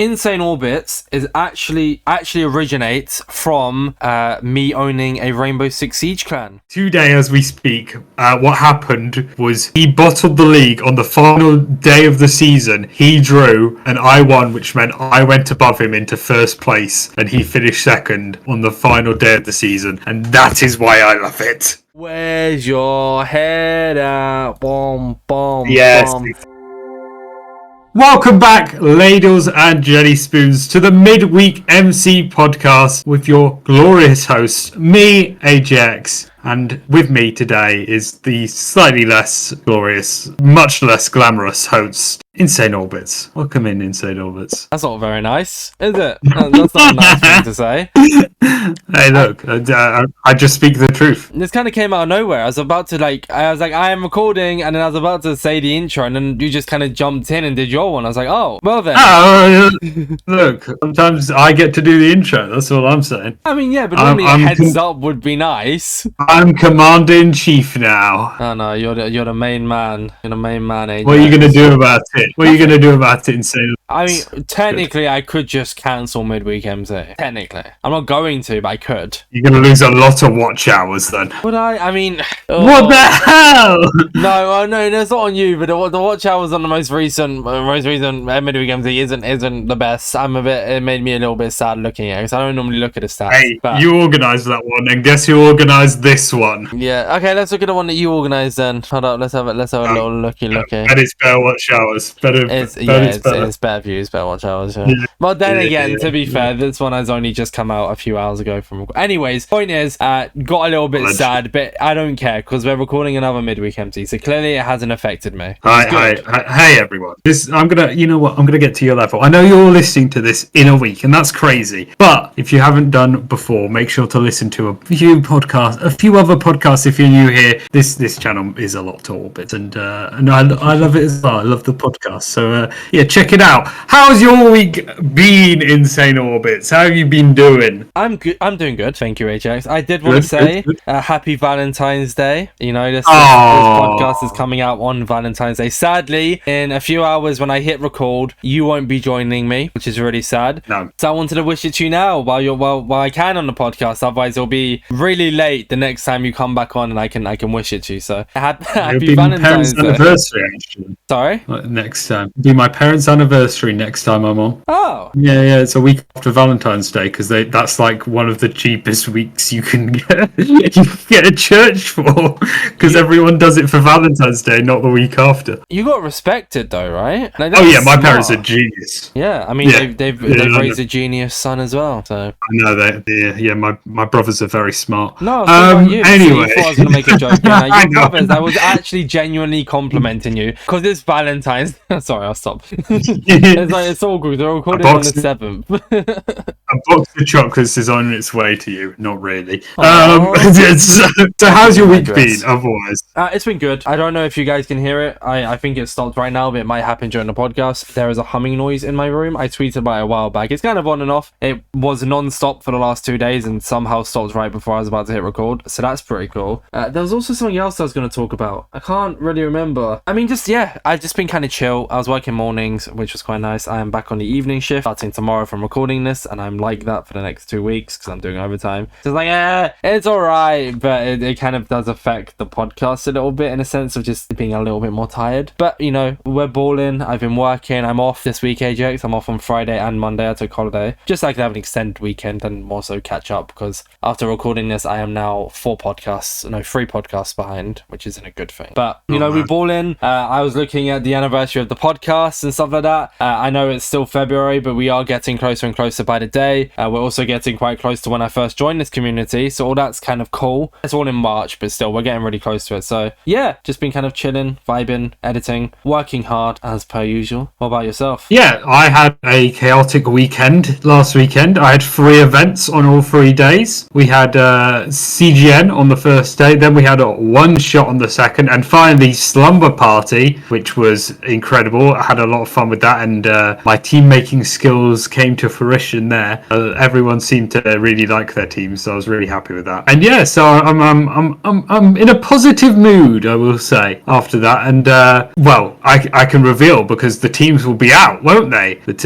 Insane Orbits is actually originates from me owning a Rainbow Six Siege clan. Today, as we speak, what happened was he bottled the league on the final day of the season. He drew and I won, which meant I went above him into first place and he finished second on the final day of the season. And that is why I love it. Where's your head at? Boom, boom, yes. boom. Welcome back, ladles and jelly spoons, to the MidweekMC podcast with your glorious hosts, me, AJX, and with me today is the slightly less glorious, much less glamorous host, Insane Orbits. Welcome in, Insane Orbits. That's not very nice, is it? That's not a nice thing to say. Hey, look, I just speak the truth. This kind of came out of nowhere. I was like, I am recording, and then I was about to say the intro, and then you just kind of jumped in and did your one. I was like, oh, well then. Look, sometimes I get to do the intro. That's all I'm saying. I mean, yeah, but normally a heads up would be nice. I'm Commander-in-Chief now. Oh no, you're the main man. You're the main man, AJX. What are you gonna do about it? What are you gonna do about it, Insane? I mean, technically, I could just cancel MidweekMC. Technically, I'm not going to, but I could. You're gonna lose a lot of watch hours then. Would I? I mean, what the hell? No, it's not on you. But the watch hours on the most recent MidweekMC isn't the best. It made me a little bit sad looking at it because I don't normally look at the stats. Hey, but you organised that one, and guess who organised this one? Yeah. Okay, let's look at the one that you organised then. Hold up, let's have a little looky. That is better watch hours. It's better views, better watch hours. Yeah. But then again, to be fair, this one has only just come out a few hours ago from. Anyways, point is, got a little bit sad, but I don't care because we're recording another MidweekMC, so clearly it hasn't affected me. Hey everyone. I'm gonna get to your level. I know you're listening to this in a week, and that's crazy. But if you haven't done before, make sure to listen to a few other podcasts. If you're new here, this channel is a lot to Orbit, and I love it as well. I love the podcast. So check it out. How's your week been, Insane Orbits? How have you been doing? I'm good. I'm doing good. Thank you, AJX. I did want to say happy Valentine's Day. You know, this podcast is coming out on Valentine's Day. Sadly, in a few hours when I hit record, you won't be joining me, which is really sad. No. So I wanted to wish it to you now while I can on the podcast. Otherwise, it'll be really late the next time you come back on, and I can wish it to you. So happy Valentine's Day. Anniversary, actually. Sorry. Next time, it'll be my parents' anniversary next time I'm on. Oh. Yeah. It's a week after Valentine's Day because that's like one of the cheapest weeks you can get a church for because everyone does it for Valentine's Day, not the week after. You got respected though, right? Like, my parents are genius. Yeah, I mean they've raised a genius son as well. So I know my brothers are very smart. No, about you. Anyway, so you thought I was gonna make a joke. Yeah, your brothers. I was actually genuinely complimenting you because it's Valentine's. Sorry, I'll stop. It's all good. They're recording on the 7th. A box of chocolates is on its way to you. Not really. So how's your week been? Otherwise, it's been good. I don't know if you guys can hear it. I think it stopped right now, but it might happen during the podcast. There is a humming noise in my room. I tweeted about it a while back. It's kind of on and off. It was non-stop for the last 2 days and somehow stopped right before I was about to hit record. So that's pretty cool. There was also something else I was going to talk about. I can't really remember. I mean, I've just been kind of chill. I was working mornings, which was quite nice. I am back on the evening shift starting tomorrow from recording this, and I'm like that for the next 2 weeks because I'm doing overtime. So it's like, it's alright, but it kind of does affect the podcast a little bit in a sense of just being a little bit more tired. But, we're balling. I've been working. I'm off this week, AJX. I'm off on Friday and Monday. I took holiday. Just like to have an extended weekend and more so catch up because after recording this, I am now 3 podcasts behind, which isn't a good thing. But, we ball in. I was looking at the anniversary of the podcast and stuff like that. I know it's still February, but we are getting closer and closer by the day. We're also getting quite close to when I first joined this community. So all that's kind of cool. It's all in March, but still, we're getting really close to it. So yeah, just been kind of chilling, vibing, editing, working hard as per usual. What about yourself? Yeah, I had a chaotic weekend last weekend. I had 3 events on all 3 days. We had CGN on the first day, then we had a one shot on the second, and finally Slumber Party, which was incredible. I had a lot of fun with that, and my team making skills came to fruition there. Everyone seemed to really like their team, so I was really happy with that. And yeah, so I'm in a positive mood, I will say, after that. And well, I can reveal because the teams will be out, won't they? But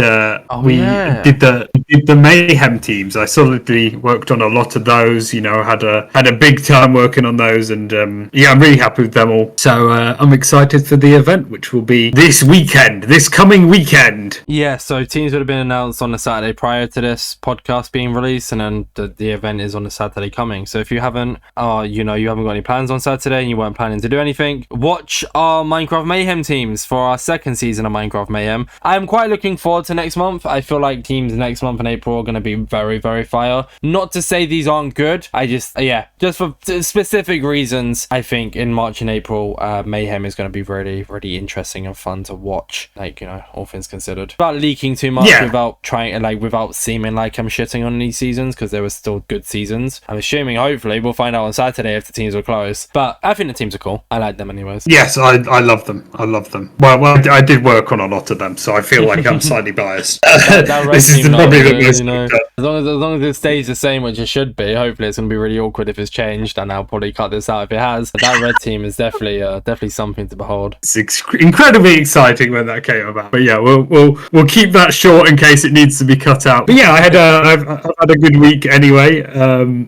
we did the Mayhem teams. I solidly worked on a lot of those. You know, had a big time working on those, and yeah, I'm really happy with them all. So I'm excited for the event, which will be this coming weekend. Yeah, so teams would have been announced on the Saturday prior to this podcast being released, and then the event is on the Saturday coming. So if you haven't, you haven't got any plans on Saturday and you weren't planning to do anything, watch our Minecraft Mayhem teams for our second season of Minecraft Mayhem. I'm quite looking forward to next month. I feel like teams next month in April are going to be very, very fire. Not to say these aren't good. Just for specific reasons, I think in March and April, Mayhem is going to be really, really interesting and fun to watch. Like, all things considered. Without leaking too much, without seeming like I'm shitting on these seasons, because there were still good seasons. I'm assuming, hopefully, we'll find out on Saturday if the teams were close. But I think the teams are cool. I like them anyways. Yes, I love them. I love them. Well, I did work on a lot of them, so I feel like I'm slightly biased. This is probably the most as long as it stays the same, which it should be. Hopefully, it's going to be really awkward if it's changed, and I'll probably cut this out if it has. But that red team is definitely something to behold. It's incredibly exciting when that came about. But yeah, we'll keep that short in case it needs to be cut out. But yeah, I've had a good week anyway.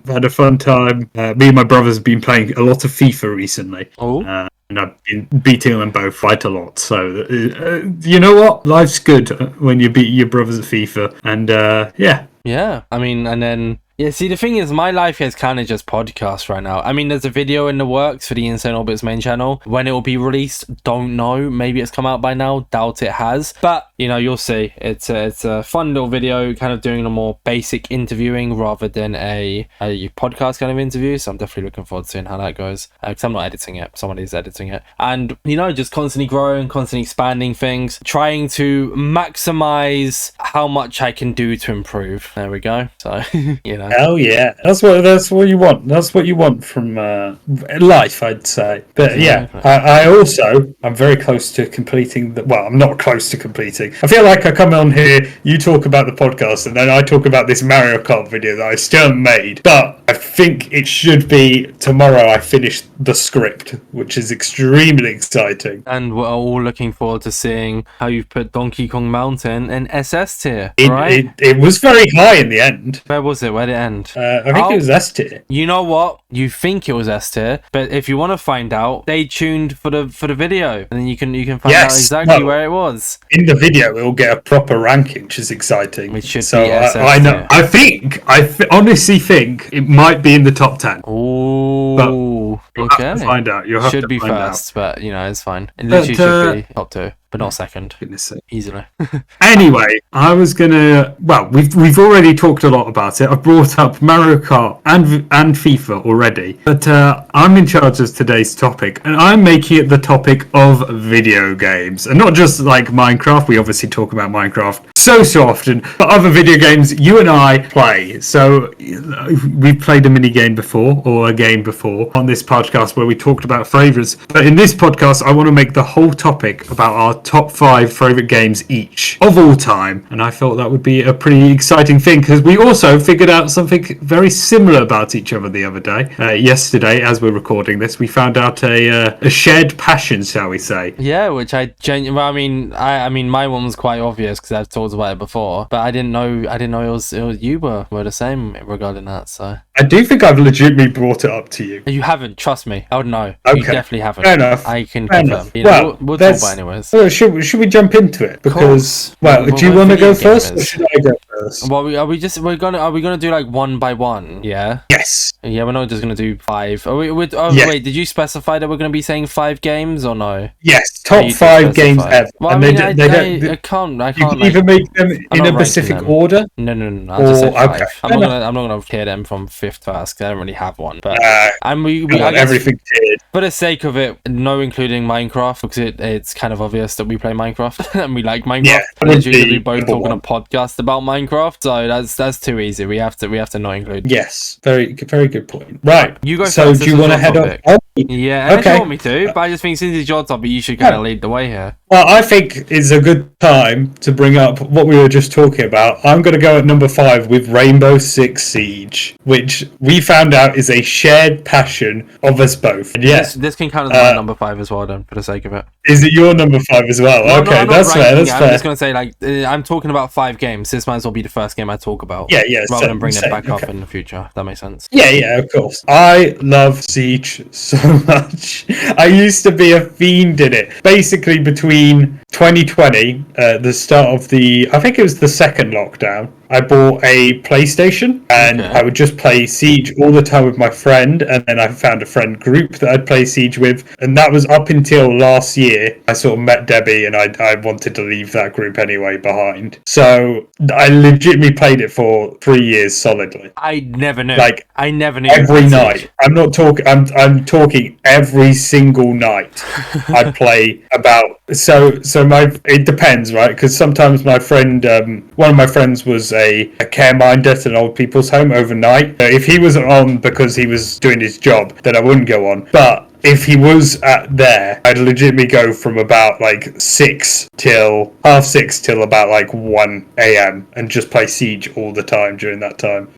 Had a fun time. Me and my brothers have been playing a lot of FIFA recently. Oh. And I've been beating them both quite a lot. So, you know what? Life's good when you beat your brothers at FIFA. And, yeah. Yeah. I mean, and then... Yeah, see, the thing is, my life is kind of just podcast right now. I mean, there's a video in the works for the Insane Orbitzz main channel. When it will be released, don't know. Maybe it's come out by now. Doubt it has. But, you'll see. It's a fun little video, kind of doing a more basic interviewing rather than a podcast kind of interview. So I'm definitely looking forward to seeing how that goes. Because I'm not editing it. Someone is editing it. And, just constantly growing, constantly expanding things. Trying to maximize how much I can do to improve. There we go. So, Hell yeah, that's what you want. That's what you want from life, I'd say. But yeah, I'm very close to completing. I'm not close to completing. I feel like I come on here, you talk about the podcast, and then I talk about this Mario Kart video that I still haven't made. But I think it should be tomorrow. I finish the script, which is extremely exciting. And we're all looking forward to seeing how you've put Donkey Kong Mountain in SS tier. Right? It was very high in the end. Where was it? Where did it end? I think it was S tier. You know what? You think it was S tier, but if you want to find out, stay tuned for the video, and then you can find out exactly where it was. In the video, we'll get a proper ranking, which is exciting. It should be SS I know. tier. I honestly think it might be in the top 10. Oh, okay. Have to find out. You'll have should to be find first, but it's fine. It literally should be top 2. But not second. Goodness sake. Easily. Anyway, I was gonna. Well, we've already talked a lot about it. I've brought up Mario Kart and FIFA already, but I'm in charge of today's topic, and I'm making it the topic of video games, and not just like Minecraft. We obviously talk about Minecraft so often, but other video games you and I play. So we've played a mini game before, or a game before, on this podcast where we talked about favourites. But in this podcast, I want to make the whole topic about our top 5 favourite games each of all time, and I thought that would be a pretty exciting thing because we also figured out something very similar about each other the other day. Yesterday, as we're recording this, we found out a shared passion, shall we say? Yeah, which I mean, my one was quite obvious because I've talked about it before, but I didn't know it was you were the same regarding that. So I do think I've legitimately brought it up to you. You haven't, trust me. I would know. Okay. You definitely haven't. Fair enough. I can confirm. We'll talk about it anyways. Should we jump into it? Because do you want to go first, or should I go first? Well, are we gonna do like one by one? Yeah. Yes. Yeah, we're not just gonna do 5. Yes. Wait, did you specify that we're gonna be saying 5 games or no? Yes, top 5 games ever. Well, I mean, I can't. You can either make them in a specific order. No. I just said 5. Okay. I'm not gonna tier them from 5th to last because I don't really have one. But and we I guess, everything tiered. For the sake of it, no including Minecraft because it's kind of obvious that we play Minecraft and we like Minecraft. Yeah, we both talk on a podcast about Minecraft, so that's too easy. We have to not include. Yes, very good point. Right, you go. So do you want to head on? Yeah, okay. If you want me to, but I just think since it's your topic, you should kind of lead the way here. Well, I think it's a good time to bring up what we were just talking about. I'm going to go at number 5 with Rainbow Six Siege, which we found out is a shared passion of us both. And yeah, This can count as my number 5 as well, then, for the sake of it. is it your number 5 as well? No, okay, I'm that's fair. That's I'm fair. just going to say, like, I'm talking about 5 games. This might as well be the first game I talk about. Yeah, Rather than bringing it back up okay. in the future. That makes sense. Yeah, of course. I love Siege so much. I used to be a fiend in it. Basically, between 2020, the start of I think it was the second lockdown, I bought a PlayStation and I would just play Siege all the time with my friend, and then I found a friend group that I'd play Siege with, and that was up until last year. I sort of met Debbie and I wanted to leave that group anyway behind. So I legitimately played it for 3 years solidly. I never knew. Like, I never knew. Every night. I'm not talking, I'm talking every single night. I play about, it depends, right? Because sometimes my friend, one of my friends was a care minder at an old people's home overnight. If he wasn't on because he was doing his job, then I wouldn't go on. But if he was there, I'd legitimately go from about like 6 till half 6 till about like 1 a.m. and just play Siege all the time during that time.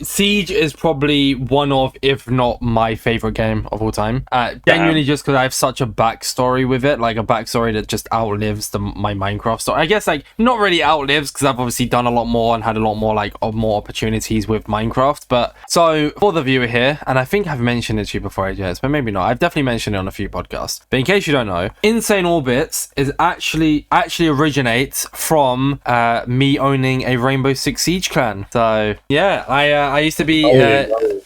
Siege is probably one of, if not my favorite game of all time. Genuinely, just because I have such a backstory with it, like a backstory that just outlives my Minecraft story. I guess, like, not really outlives, because I've obviously done a lot more and had a lot more, like, more opportunities with Minecraft. But so for the viewer here, and I think I've mentioned it to you before, AJX, but maybe not. I've definitely mentioned it on a few podcasts. But in case you don't know, Insane Orbits is actually originates from me owning a Rainbow Six Siege clan. So yeah. I used to be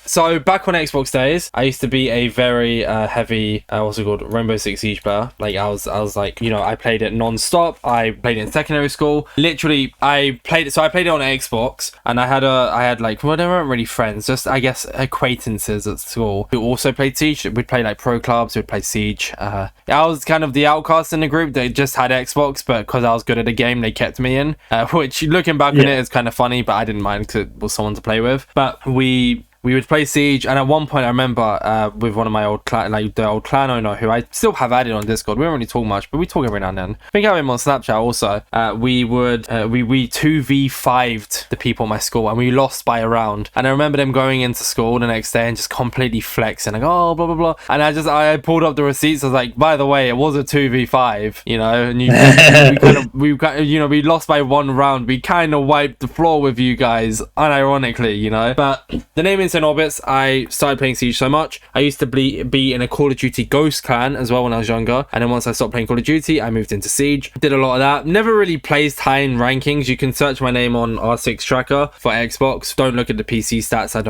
so back on Xbox days, I used to be a very heavy what's it called, Rainbow Six Siege player. Like I was like, you know, I played it non-stop. I played it in secondary school. Literally, I played it on Xbox, and I had like, well, they weren't really friends, just I guess acquaintances at school who also played Siege. We'd play like pro clubs, we'd play Siege. I was kind of the outcast in the group. They just had Xbox, but because I was good at the game, they kept me in. Which, looking back on it, is kind of funny, but I didn't mind because it was someone to play with. But we would play Siege, and at one point I remember with one of my old clan, like the old clan owner, who I still have added on Discord. We don't really talk much, but we talk every now and then. I think I have him on Snapchat also. We 2v5'd the people in my school, and we lost by a round. And I remember them going into school the next day and just completely flexing, like, oh, blah blah blah. And I pulled up the receipts. I was like, by the way, it was a 2v5, you know. And we lost by 1 round. We kind of wiped the floor with you guys, unironically, you know. But the name is Orbitzz. I started playing Siege so much. I used to be in a Call of Duty Ghost clan as well when I was younger, and then once I stopped playing Call of Duty, I moved into Siege. Did a lot of that. Never really placed high in rankings. You can search my name on R6 Tracker for Xbox. Don't look at the PC stats. I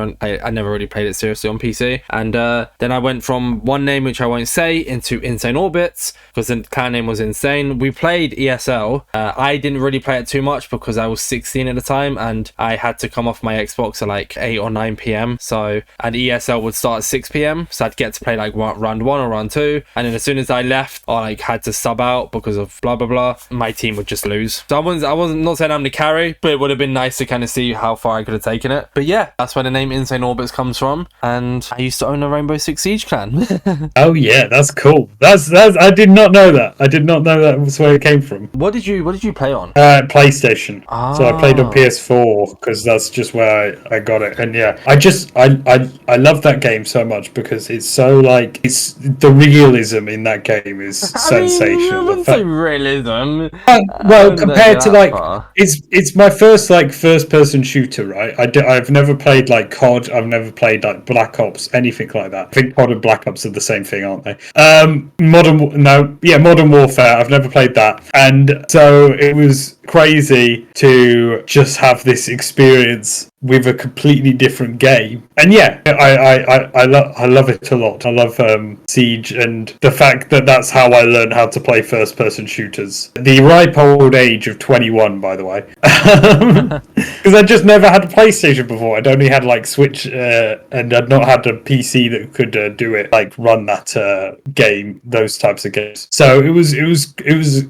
never really played it seriously on PC. And then I went from one name, which I won't say, into Insane Orbits, because the clan name was Insane. We played ESL. I didn't really play it too much because I was 16 at the time, and I had to come off my Xbox at like 8 or 9 p.m. So, and ESL would start at 6 p.m. So I'd get to play like round 1 or round 2. And then as soon as I left, or like had to sub out because of blah blah blah, my team would just lose. So I wasn't not saying I'm the carry, but it would have been nice to kind of see how far I could have taken it. But yeah, that's where the name Insane Orbits comes from. And I used to own a Rainbow Six Siege clan. Oh yeah, that's cool. That's I did not know that. I did not know that was where it came from. What did you play on? PlayStation. So I played on PS4 because that's just where I got it. And yeah, I love that game so much because it's so like, it's the realism in that game is sensational. I wouldn't say realism. Well, compared to like it's my first like first person shooter, right? I've never played like COD. I've never played like Black Ops, anything like that. I think COD and Black Ops are the same thing, aren't they? Modern Warfare. I've never played that, and so it was crazy to just have this experience with a completely different game. And yeah, I love it a lot. I love Siege, and the fact that that's how I learned how to play first person shooters. The ripe old age of 21, by the way, because I just never had a PlayStation before. I'd only had like Switch, and I'd not had a PC that could do it, like run that game, those types of games. So it was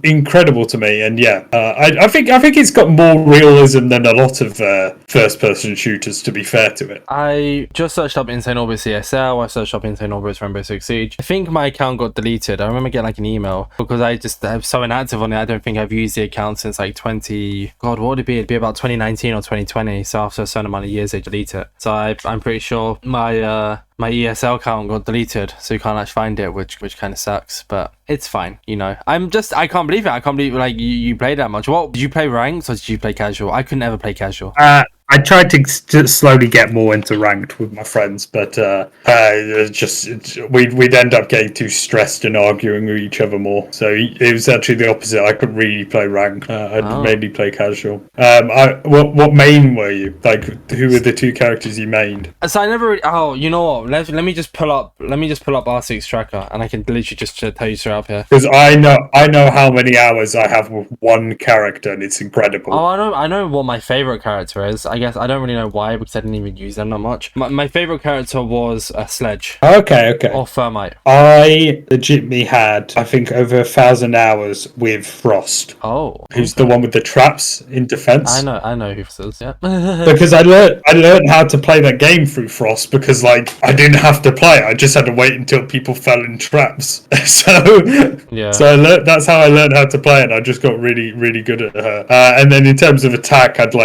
incredible to me. And yeah, I think it's got more realism than a lot of first-person shooters. To be fair to it, I just searched up Insane Orbitz CSL. I searched up Insane Orbitz Rainbow Six Siege. I think my account got deleted. I remember getting like an email because I'm so inactive on it. I don't think I've used the account since like God, what would it be? It'd be about 2019 or 2020. So after a certain amount of years, they delete it. So I'm pretty sure my ESL account got deleted, so you can't actually find it, which kind of sucks, but it's fine, you know. I can't believe it. I can't believe like you played that much. What, did you play ranked or did you play casual? I could never play casual. I tried to slowly get more into ranked with my friends, but we'd end up getting too stressed and arguing with each other more. So it was actually the opposite. I couldn't really play ranked. I'd mainly play casual. What main were you? Like, who were the two characters you mained? So I never really, you know what? Let me just pull up R6 tracker, and I can literally just tell you straight up here. Because I know how many hours I have with one character, and it's incredible. Oh, I know what my favorite character is. I guess I don't really know why, because I didn't even use them that much. My favorite character was Sledge. Okay. Or Thermite. I legitimately had, I think, over 1,000 hours with Frost. Oh. Who's the one with the traps in defense? I know who this is. Yeah. Because I learned how to play that game through Frost, because like I didn't have to play it. I just had to wait until people fell in traps. So that's how I learned how to play it. I just got really, really good at her. And then in terms of attack, I'd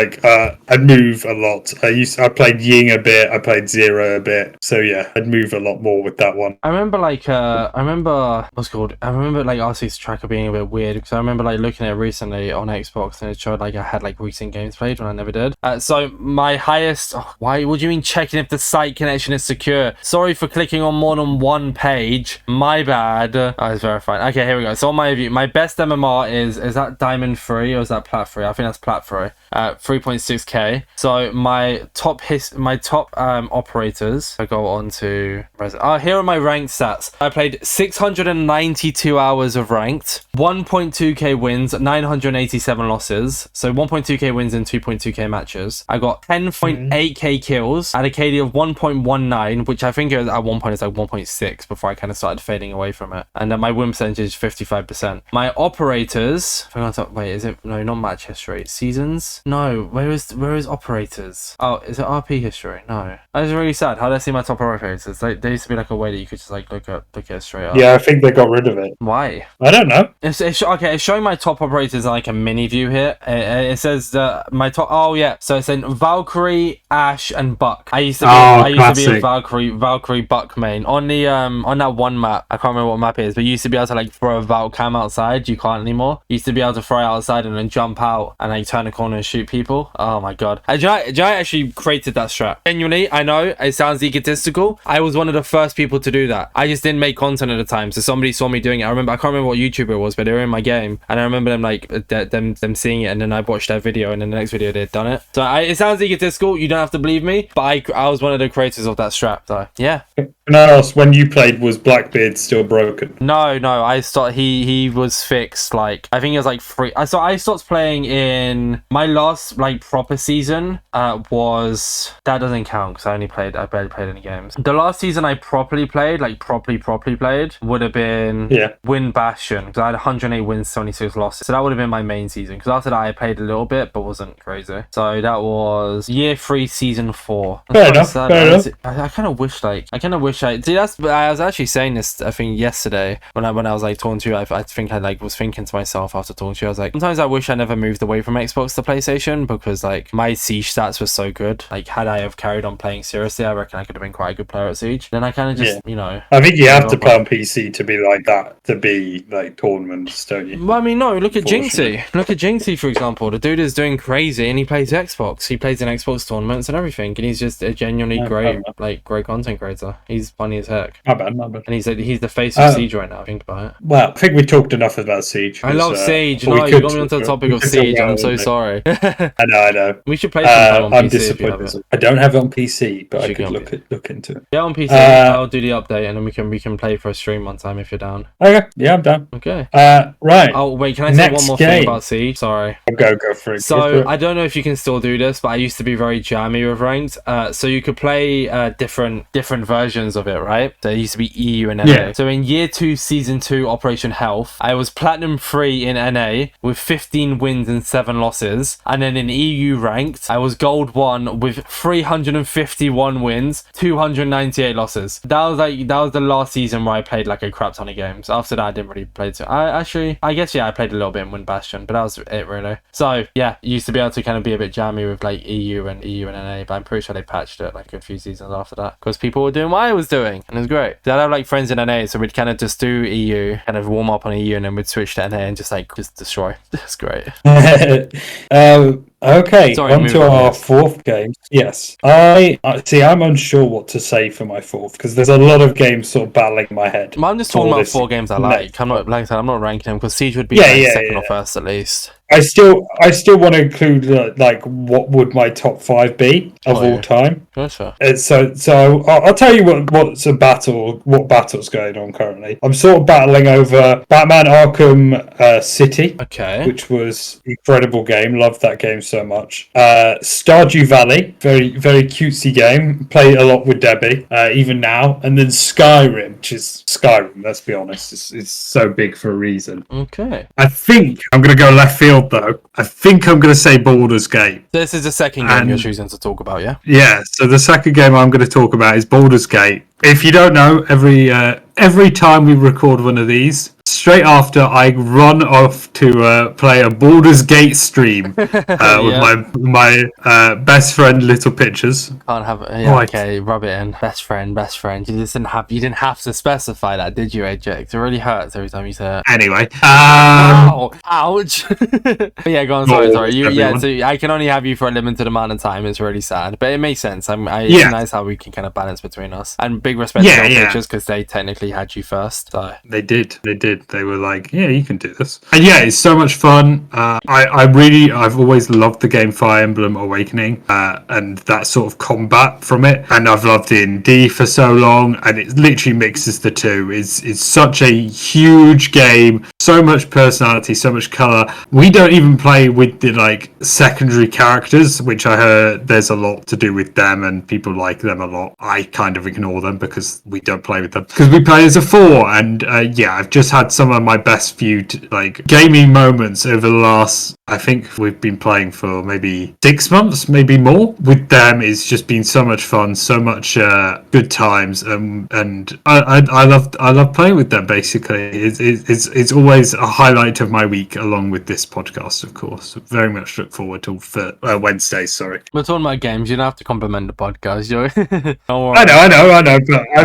move a lot. I played Ying a bit. I played Zero a bit. So yeah, I'd move a lot more with that one. I remember like R6 tracker being a bit weird, because I remember like looking at it recently on Xbox, and it showed like I had like recent games played when I never did. So my highest. Why would you mean checking if the site connection is secure? Sorry for clicking on more than one page. My bad. It's verified. Okay, here we go. So on my view, my best MMR is that Diamond 3 or is that Plat 3? I think that's Plat 3. 3.6k. So my top operators. I go on to here are my ranked stats. I played 692 hours of ranked, 1.2k wins, 987 losses. So 1.2k wins in 2.2k matches. I got 10.8k kills at a KD of 1.19, which I think at one point it's like 1.6 before I kind of started fading away from it. And then my win percentage is 55%. My operators. Wait, is it? No, not match history. Seasons? No. Where is operators? Oh, is it RP history? No. That is really sad. How did I see my top operators? There used to be like a way that you could just like look at it straight up. Yeah, I think they got rid of it. Why? I don't know. Okay, it's showing my top operators in like a mini view here. It says that my top. Oh yeah. So it's in Valkyrie, Ash, and Buck. I used to be a Valkyrie Buck main on the on that one map. I can't remember what map it is, but you used to be able to like throw a Val cam outside. You can't anymore. You used to be able to throw it outside and then jump out and like turn a corner and shoot people. Oh my god. I actually created that strat. Genuinely, I know it sounds egotistical. I was one of the first people to do that. I just didn't make content at the time, so somebody saw me doing it. I can't remember what YouTuber it was, but they were in my game, and I remember them like them seeing it, and then I watched their video, and then the next video they'd done it. So it sounds egotistical. You don't have to believe me, but I was one of the creators of that strat. So yeah. Can I ask, when you played, was Blackbeard still broken? No. I stopped. He was fixed. Like I think it was like free. So I stopped playing in my last like proper season. Was that doesn't count because I barely played any games. The last season I properly played, like properly played, would have been Win Bastion, because I had 108 wins, 76 losses. So that would have been my main season. Because after that I played a little bit, but wasn't crazy. So that was year 3, season 4. Fair enough. I kind of wish see, I was actually saying this I think yesterday when I was like talking to you. I think I like was thinking to myself after talking to you. I was like, sometimes I wish I never moved away from Xbox to PlayStation, because like my Siege stats were so good. Like had I have carried on playing seriously, I reckon I could have been quite a good player at Siege. Then I kind of just you know. I think you have to play on PC to be like that, to be like tournaments, don't you? Well, I mean, no. Look at Jinxie. Look at Jinxie, for example. The dude is doing crazy, and he plays Xbox. He plays in Xbox tournaments and everything, and he's just a genuinely great content creator. He's funny as heck. My bad. And he's the face of Siege right now. Think about it. Well, I think we talked enough about Siege. I love Siege. No, you got me onto the topic of Siege. I'm so sorry. I know. We should play some on I'm PC. Disappointed. I don't have it on PC, but I could look into it. Yeah, on PC. I'll do the update, and then we can play for a stream one time if you're down. Okay. Yeah, I'm down. Okay. Right. Oh wait, can I say one more thing about Siege? Sorry. Go for it. So I don't know if you can still do this, but I used to be very jammy with ranked. So you could play different versions seasons of it, right? So it used to be EU and NA. Yeah. So in year 2, season 2, Operation Health, I was platinum 3 in NA with 15 wins and 7 losses. And then in EU ranked, I was gold 1 with 351 wins, 298 losses. That was the last season where I played like a crap ton of games. After that, I didn't really play too. I guess I played a little bit in Win Bastion, but that was it really. So yeah, used to be able to kind of be a bit jammy with like EU and NA, but I'm pretty sure they patched it like a few seasons after that because people were doing what I was doing, and it was great. I'd have like friends in NA, so we'd kind of just do EU, kind of warm up on EU, and then we'd switch to NA and just destroy. It's great. Okay, Sorry, on to our fourth game. Yes, I see. I'm unsure what to say for my fourth because there's a lot of games sort of battling in my head. I'm just talking about 4 games I like. I'm not like I said, I'm not ranking them because Siege would be second or first at least. I still want to include like what would my top 5 be of all time. Sure. So I'll tell you what battle's going on currently. I'm sort of battling over Batman Arkham City, which was an incredible game. Loved that game so much. Stardew Valley, very very cutesy game. Play a lot with Debbie, even now. And then Skyrim, which is Skyrim. Let's be honest, it's so big for a reason. Okay. I think I'm gonna go left field though. I think I'm going to say Baldur's Gate. This is the second game you're choosing to talk about, yeah? Yeah, so the second game I'm going to talk about is Baldur's Gate. If you don't know, every time we record one of these, straight after I run off to play a Baldur's Gate stream with my best friend Little Pictures. Can't have okay, rub it in. Best friend. You didn't have to specify that, did you, AJX? It really hurts every time you say it. Anyway, ouch. But yeah, go on. Sorry. So I can only have you for a limited amount of time. It's really sad, but it makes sense. It's nice how we can kind of balance between us. And big respect to Little Pictures because they technically had you first. So. They did. They were like, yeah, you can do this. And yeah, it's so much fun. I've always loved the game Fire Emblem Awakening and that sort of combat from it. And I've loved D&D for so long, and it literally mixes the two. It's such a huge game, so much personality, so much color. We don't even play with the like secondary characters, which I heard there's a lot to do with them, and people like them a lot. I kind of ignore them because we don't play with them because we play as a 4. And I've just had some of my best few like gaming moments over the last, I think we've been playing for maybe 6 months, maybe more with them. It's just been so much fun, so much good times, and I love playing with them. Basically, it's always a highlight of my week, along with this podcast, of course. Very much look forward to Wednesdays. Sorry, we're talking about games. You don't have to compliment the podcast. I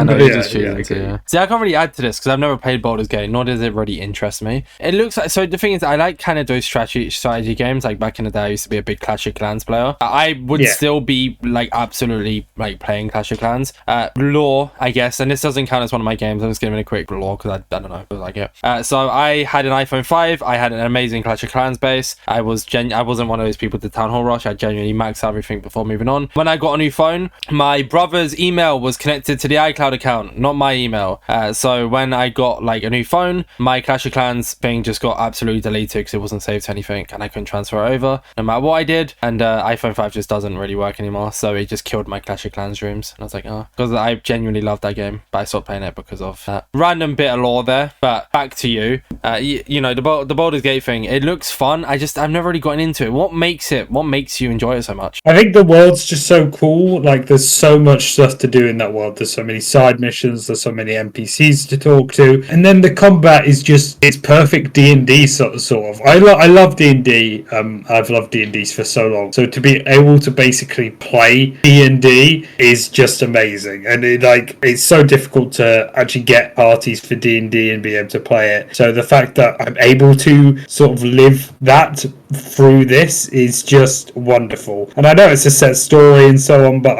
know. But See, I can't really add to this because I've never played Baldur's Gate, nor does it really interest me. It looks like, so the thing is, I like kind of those strategy games. Like back in the day, I used to be a big Clash of Clans player. I would still be like absolutely like playing Clash of Clans. Lore, I guess, and this doesn't count as one of my games. I'm just giving a quick lore because I don't know, but like it. So I had an iPhone 5. I had an amazing Clash of Clans base. I wasn't one of those people to Town Hall Rush. I genuinely maxed everything before moving on. When I got a new phone, my brother's email was connected to the iCloud account, not my email. So when I got like a new phone, my Clash of Clans thing just got absolutely deleted because it wasn't saved to anything and I couldn't transfer it over no matter what I did. And iPhone 5 just doesn't really work anymore, so it just killed my Clash of Clans dreams. And I was like, because I genuinely loved that game, but I stopped playing it because of that random bit of lore there. But back to you. You know, the Baldur's Gate thing, it looks fun. I've never really gotten into it. What makes you enjoy it so much? I think the world's just so cool. Like, there's so much stuff to do in that world. There's so many side missions, there's so many NPCs to talk to, and then the combat is just, it's perfect D&D sort of. I love D&D. I've loved D&D for so long, so to be able to basically play D&D is just amazing. And it's so difficult to actually get parties for D&D and be able to play it. So the fact that I'm able to sort of live that through this is just wonderful. And I know it's a set story and so on, but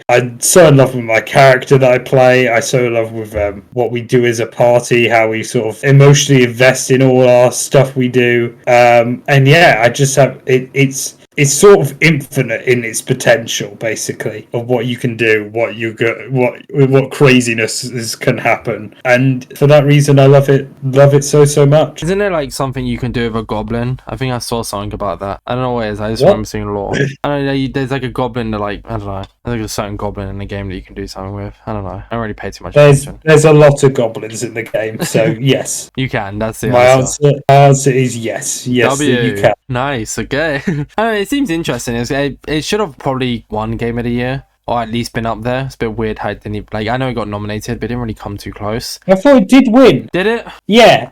I'm so in love with my character that I play. I so in love with what we do as a party, how we sort of emotionally invest in all our stuff we do. And yeah, I just have it's it's sort of infinite in its potential, basically, of what you can do, what craziness can happen, and for that reason, I love it so much. Isn't there like something you can do with a goblin? I think I saw something about that. I don't know what it is. I just remember seeing lore. I don't know. There's like a goblin that like, I don't know. There's like a certain goblin in the game that you can do something with. I don't know. I don't really pay too much attention. There's a lot of goblins in the game, so yes. You can. That's the answer. My answer is yes. Yes, you can. Nice. Okay. I don't know, it seems interesting. It should have probably won Game of the Year. Or at least been up there. It's a bit weird how it didn't... Like, I know it got nominated, but it didn't really come too close. I thought it did win. Did it? Yeah.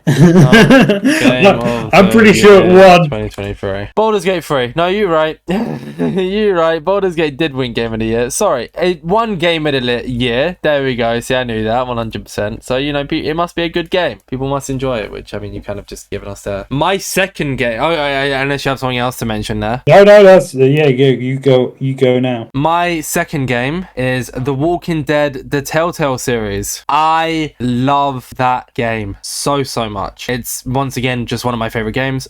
I'm pretty sure it won. 2023. Baldur's Gate 3. No, you're right. You're right. Baldur's Gate did win Game of the Year. Sorry. It won Game of the Year. There we go. See, I knew that 100%. So, you know, it must be a good game. People must enjoy it, which, I mean, you kind of just given us there. My second game... Oh, unless you have something else to mention there. No, that's... Yeah, you go now. My second game is The Walking Dead, the Telltale series. I love that game so much. It's once again just one of my favorite games.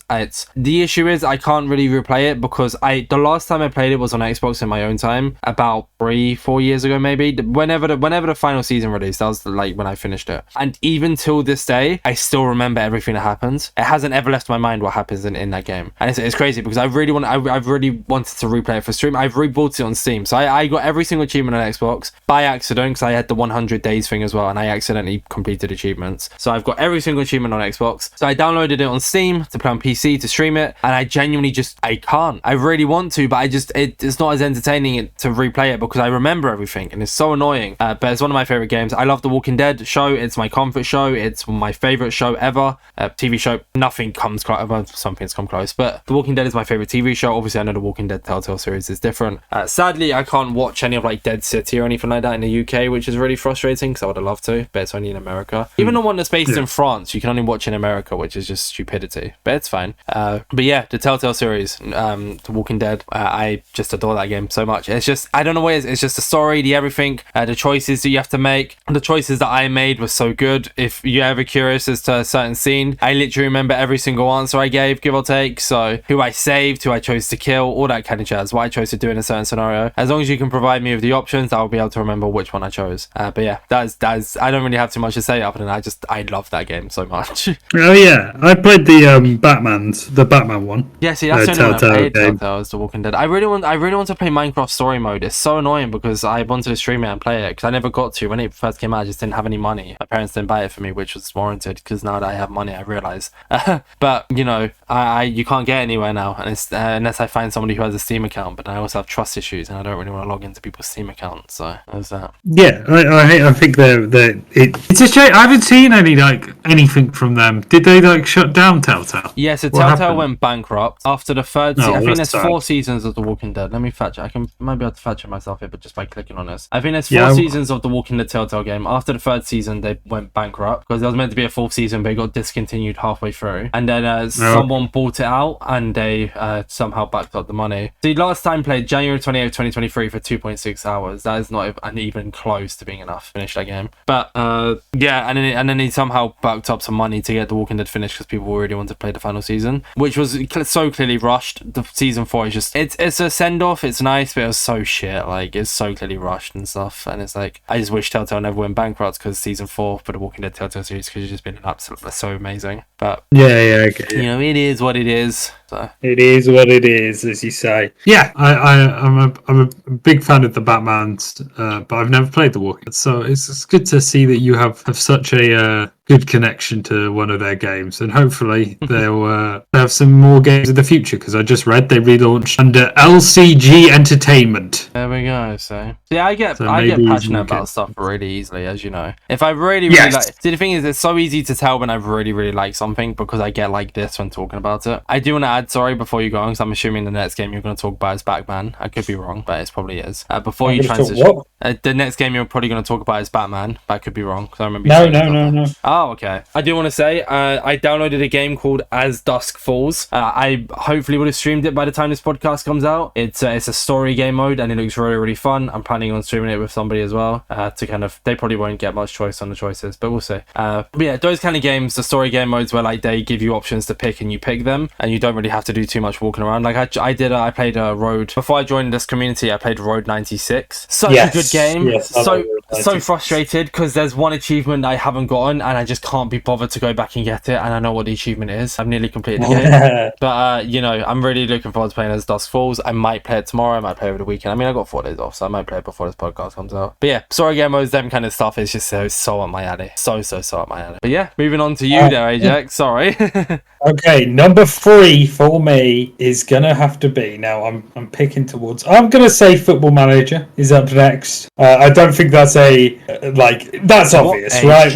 The issue is I can't really replay it because the last time I played it was on Xbox in my own time, about 3-4 years ago maybe. Whenever the final season released, that was like when I finished it. And even till this day, I still remember everything that happens. It hasn't ever left my mind what happens in that game, and it's crazy because I've really wanted to replay it for stream. I've rebought it on Steam, so I got every single achievement on Xbox by accident because I had the 100 days thing as well, and I accidentally completed achievements. So I've got every single achievement on Xbox. So I downloaded it on Steam to play on PC to stream it, and I genuinely I can't. I really want to, but it's not as entertaining to replay it because I remember everything, and it's so annoying. But it's one of my favorite games. I love The Walking Dead show. It's my comfort show. It's my favorite show ever. TV show. Nothing comes close. Well, some things come close, but The Walking Dead is my favorite TV show. Obviously, I know The Walking Dead Telltale series is different. Sadly, I can't watch any of like Dead City or anything like that in the UK, which is really frustrating because I would have loved to, but it's only in America. Even the one that's based in France, you can only watch in America, which is just stupidity, but it's fine. But yeah, the Telltale series, The Walking Dead, I just adore that game so much. It's just, I don't know what it is. It's just the story, the everything, the choices that you have to make. The choices that I made were so good. If you're ever curious as to a certain scene, I literally remember every single answer I gave, give or take. So who I saved, who I chose to kill, all that kind of jazz, what I chose to do in a certain scenario. As long as you can provide me with the options, I'll be able to remember which one I chose. But yeah, that's I don't really have too much to say other than I love that game so much. Oh yeah, I played the Batman one. Yeah, see, that's the only one I played. Telltale is The Walking Dead. I really want to play Minecraft story mode. It's so annoying because I wanted to stream it and play it because I never got to. When it first came out, I just didn't have any money. My parents didn't buy it for me, which was warranted because now that I have money, I realize. But you know, you can't get anywhere now, and it's unless I find somebody who has a Steam account. But I also have trust issues, and I don't really want to log into people's Steam accounts. So there's that. Yeah, I think it's a shame. I haven't seen anything from them. Did they shut down Telltale? Yeah, so Telltale went bankrupt after the third season. I think there's 4 seasons of The Walking Dead. Let me fact check. Might be able to fact check myself here, but just by clicking on this. I think there's 4 seasons of The Walking Dead Telltale game. After the 3rd season, they went bankrupt because there was meant to be a 4th season, but it got discontinued halfway through. And then someone bought it out, and they somehow backed up the money. So last time played January 28th, 2023 for 2.6 hours. That is not even close to being enough to finish that game. But yeah, and then he somehow backed up some money to get The Walking Dead finished because people really wanted to play the final season, which was so clearly rushed. The season 4 is just it's a send off. It's nice, but it was so shit. Like it's so clearly rushed and stuff. And it's like I just wish Telltale never went bankrupt because season 4 for The Walking Dead Telltale series could have just been an absolute so amazing. But okay. You know, it is what it is. So. It is what it is, as you say. Yeah, I'm a big fan of the Batmans, but I've never played The Walking Dead, so it's good to see that you have such a good connection to one of their games, and hopefully they'll have some more games in the future, because I just read they relaunched under LCG Entertainment. There we go. So yeah, I get passionate about stuff really easily, as you know. If I really like, see, the thing is, it's so easy to tell when I really like something because I get like this when talking about it. I do want to add, sorry, before you go on, because I'm assuming the next game you're going to talk about is Batman. I could be wrong, but it probably is. Before you transition, the next game you're probably going to talk about is Batman, but I could be wrong because I remember. No. Oh, okay. I do want to say, I downloaded a game called As Dusk Falls. I hopefully would have streamed it by the time this podcast comes out. It's a story game mode, and it looks really, really fun. I'm planning on streaming it with somebody as well, to kind of, they probably won't get much choice on the choices, but we'll see. But yeah, those kind of games, the story game modes where like they give you options to pick and you pick them, and you don't really have to do too much walking around. Like I played a Road, before I joined this community, I played Road 96. Such a good game. Yes, So frustrated because there's one achievement I haven't gotten, and I just can't be bothered to go back and get it, and I know what the achievement is. I've nearly completed the game. But you know, I'm really looking forward to playing As Dusk Falls. I might play it tomorrow, I might play it over the weekend. I mean, I got 4 days off, so I might play it before this podcast comes out. But yeah, story game modes, them kind of stuff is just so up my alley. So up my alley. But yeah, moving on to you there, AJX. Sorry. Okay, number 3 for me is gonna have to be, now I'm picking towards, I'm gonna say Football Manager is up next. I don't think that's that's obvious, right?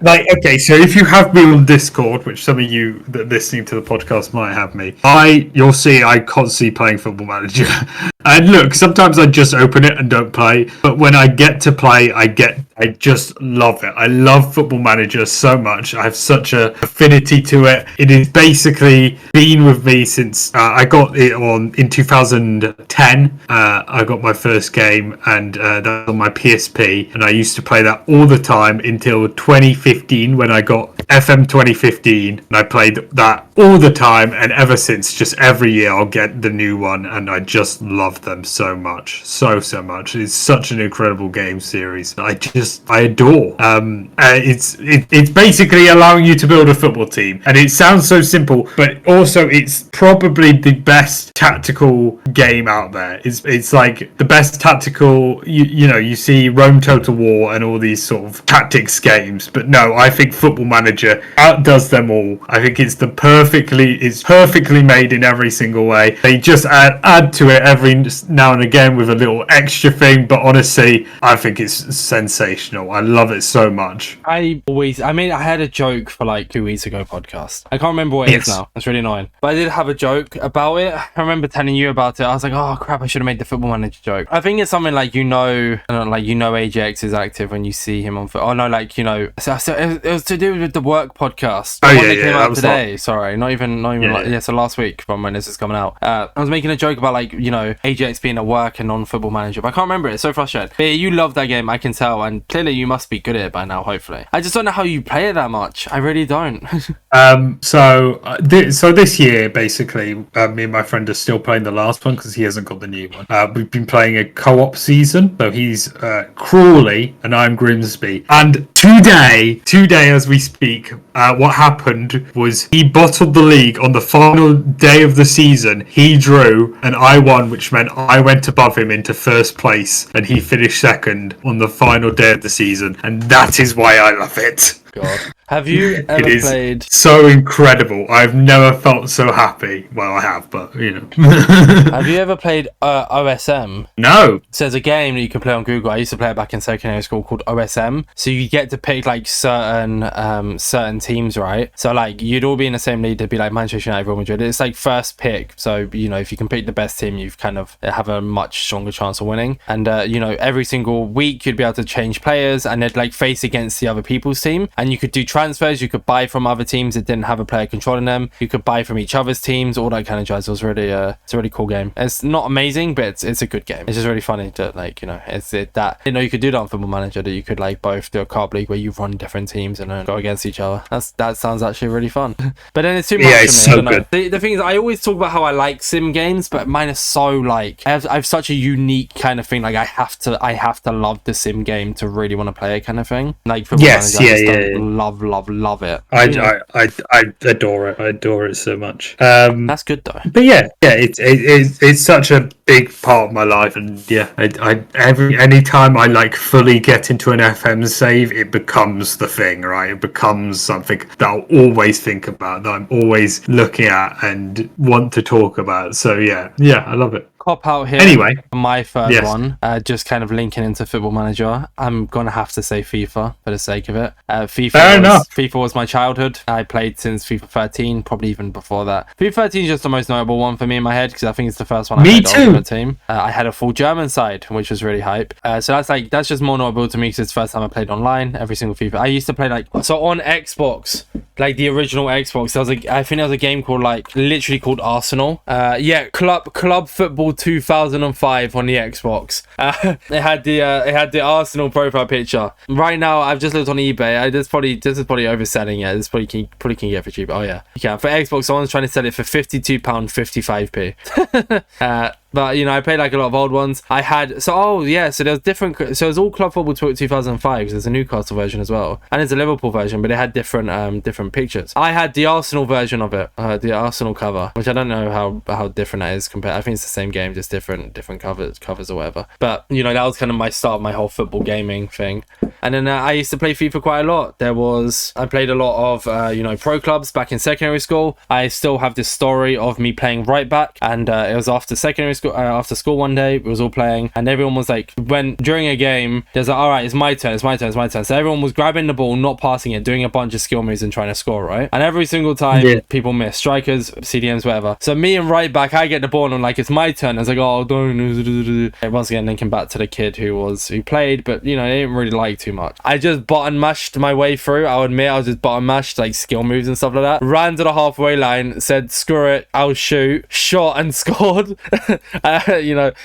Like, okay, so if you have me on Discord, which some of you that are listening to the podcast might have me, you'll see I constantly playing Football Manager. And look, sometimes I just open it and don't play, but when I get to play, I just love it. I love Football Manager so much. I have such a affinity to it. It has basically been with me since I got it in 2010. I got my first game, and that's on my PSP, and I used to play that all the time until 2015 when I got FM 2015, and I played that all the time, and ever since, just every year I'll get the new one, and I just love them so much, so much. It's such an incredible game series. I adore. It's basically allowing you to build a football team, and it sounds so simple, but also it's probably the best tactical game out there. It's like the best tactical. You see Rome Total War and all these sort of tactics games, but no, I think Football Manager outdoes them all. I think it's perfectly made in every single way. They just add to it every now and again with a little extra thing, but honestly, I think it's sensational. I love it so much. I had a joke for like 2 weeks ago podcast. I can't remember what it is now. That's really annoying. But I did have a joke about it. I remember telling you about it. I was like, oh crap, I should have made the Football Manager joke. I think it's something like, AJX is active when you see him on foot. Oh no, so it was to do with the work podcast. The one that came out today. Sorry, not even so last week from when this is coming out. I was making a joke about AJX being at work and on Football Manager, but I can't remember it. It's so frustrating. But you love that game, I can tell, and clearly you must be good at it by now, hopefully. I just don't know how you play it that much. I really don't. So this year, basically, me and my friend are still playing the last one because he hasn't got the new one. We've been playing a co-op season, so he's Crawley and I'm Grimsby. And today as we speak, what happened was he bottled the league on the final day of the season. He drew and I won, which meant I went above him into first place, and he finished second on the final day of the season, and that is why I love it. God. Have you ever played... so incredible. I've never felt so happy. Well, I have, but, Have you ever played OSM? No. So there's a game that you can play on Google. I used to play it back in secondary school called OSM. So you get to pick, certain teams, right? So, you'd all be in the same league. There'd be, Manchester United, Real Madrid. It's, first pick. So, if you can pick the best team, you've kind of have a much stronger chance of winning. And, every single week, you'd be able to change players, and they'd, face against the other people's team. And you could do transfers, you could buy from other teams that didn't have a player controlling them, you could buy from each other's teams, all that kind of jazz. It was really it's a really cool game. It's not amazing, but it's a good game. It's just really funny that you could do that on Football Manager, that you could both do a card league where you run different teams and then go against each other. That sounds actually really fun. But then it's too much for me. It's so good. The thing is, I always talk about how I like sim games, but mine is so I have such a unique kind of thing. I have to love the sim game to really want to play it, kind of thing. Football Manager, love it. I adore it. I adore it so much. That's good though. But it's such a big part of my life, and anytime I fully get into an FM save, it becomes the thing, right? It becomes something that I'll always think about, that I'm always looking at and want to talk about. So yeah, I love it. cop out here. Anyway, my third yes. one, just kind of linking into Football Manager. I'm gonna have to say FIFA for the sake of it. FIFA was my childhood. I played since FIFA 13, probably even before that. FIFA 13 is just the most notable one for me in my head because I think it's the first one I played the Ultimate Team. I had a full German side, which was really hype. So that's just more notable to me because it's the first time I played online. Every single FIFA. I used to play on Xbox. Like the original Xbox, I think there was a game called literally called Arsenal. Club Football 2005 on the Xbox. It had the Arsenal profile picture. Right now, I've just looked on eBay. This is probably overselling it. This probably can get for cheap. Oh yeah, you can. For Xbox, someone's trying to sell it for £52.55p. But I played a lot of old ones. So there's different. So it's all Club Football 2005 because there's a Newcastle version as well, and there's a Liverpool version, but it had different pictures. I had the Arsenal version of it, the Arsenal cover, which I don't know how different that is compared. I think it's the same game, just different covers or whatever. But that was kind of my start of my whole football gaming thing. And then I used to play FIFA quite a lot. I played a lot of pro clubs back in secondary school. I still have this story of me playing right back, and it was after secondary school. After school one day, we was all playing, and everyone was during a game, there's all right, it's my turn. So everyone was grabbing the ball, not passing it, doing a bunch of skill moves and trying to score, right? And every single time, people miss. Strikers, CDMs, whatever. So me and right back, I get the ball, and I'm it's my turn. I was oh, don't. Once again, linking back to the kid who played, but they didn't really like too much. I just button mashed my way through. I'll admit, I was just button mashed, skill moves and stuff like that. Ran to the halfway line, said, screw it, I'll shoot. Shot and scored.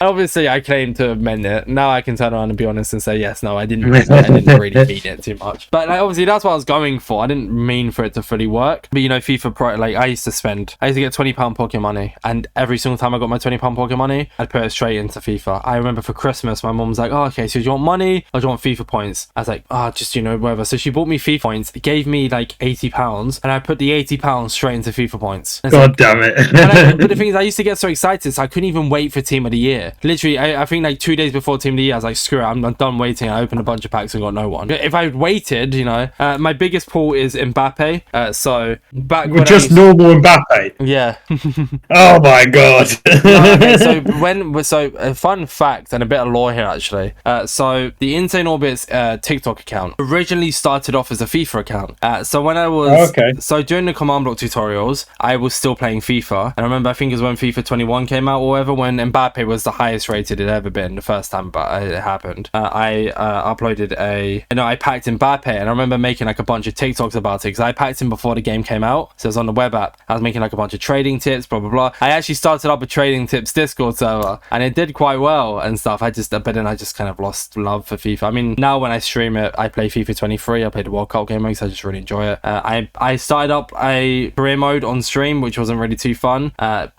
Obviously I claim to have meant it. Now I can turn around and be honest and say, yes, no, I didn't mean it. I didn't really mean it too much. But obviously that's what I was going for. I didn't mean for it to fully work. But FIFA Pro, I used to get £20 pocket money, and every single time I got my £20 pocket money, I'd put it straight into FIFA. I remember for Christmas, my mum was oh, okay, so do you want money or do you want FIFA points? I was just whatever. So she bought me FIFA points, gave me £80, and I put the £80 straight into FIFA points. God damn it. But the thing is, I used to get so excited, so I couldn't even wait for Team of the Year. Literally, I think 2 days before Team of the Year, I was screw it, I'm done waiting. I opened a bunch of packs and got no one. If I had waited, my biggest pull is Mbappe. So back when normal Mbappe. Yeah. Oh my god. So a fun fact and a bit of lore here actually. So the Insane Orbitzz TikTok account originally started off as a FIFA account. So when I was so during the command block tutorials, I was still playing FIFA, and I remember I think it was when FIFA 21 came out or whatever, when Mbappe was the highest rated it had ever been the first time, but it happened. I uploaded I packed Mbappe, and I remember making a bunch of TikToks about it because I packed him before the game came out, so it was on the web app. I was making a bunch of trading tips, blah blah blah. I actually started up a trading tips Discord server, and it did quite well and stuff. But then I just kind of lost love for FIFA. I mean, now when I stream it, I play FIFA 23. I played the World Cup game mode, so I just really enjoy it. I started up a career mode on stream, which wasn't really too fun,